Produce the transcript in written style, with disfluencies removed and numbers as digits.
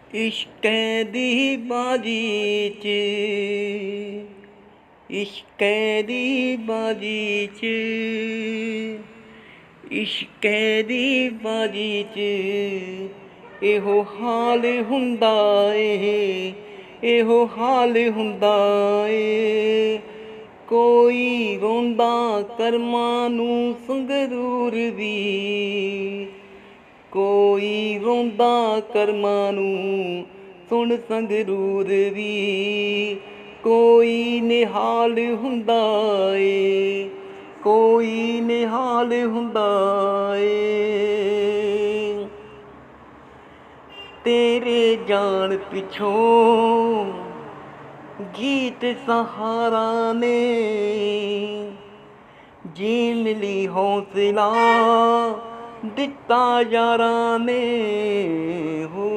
इश्कै दी बाजी च, इश्कै दी बाजी च, इश्कै दी बाजी च एहो हाल हुंदा ए, एहो हाल हुंदा ए। कोई रोंदा करमां नूं संगरूर दी, कोई रोंदा करमां नूं सुण संगरूर दी। कोई निहाल हुंदा ए, कोई निहाल हुंदा ए। तेरे जान पिछों गीत सहारा ने जीन ली हौसला दिता यारां ने हो।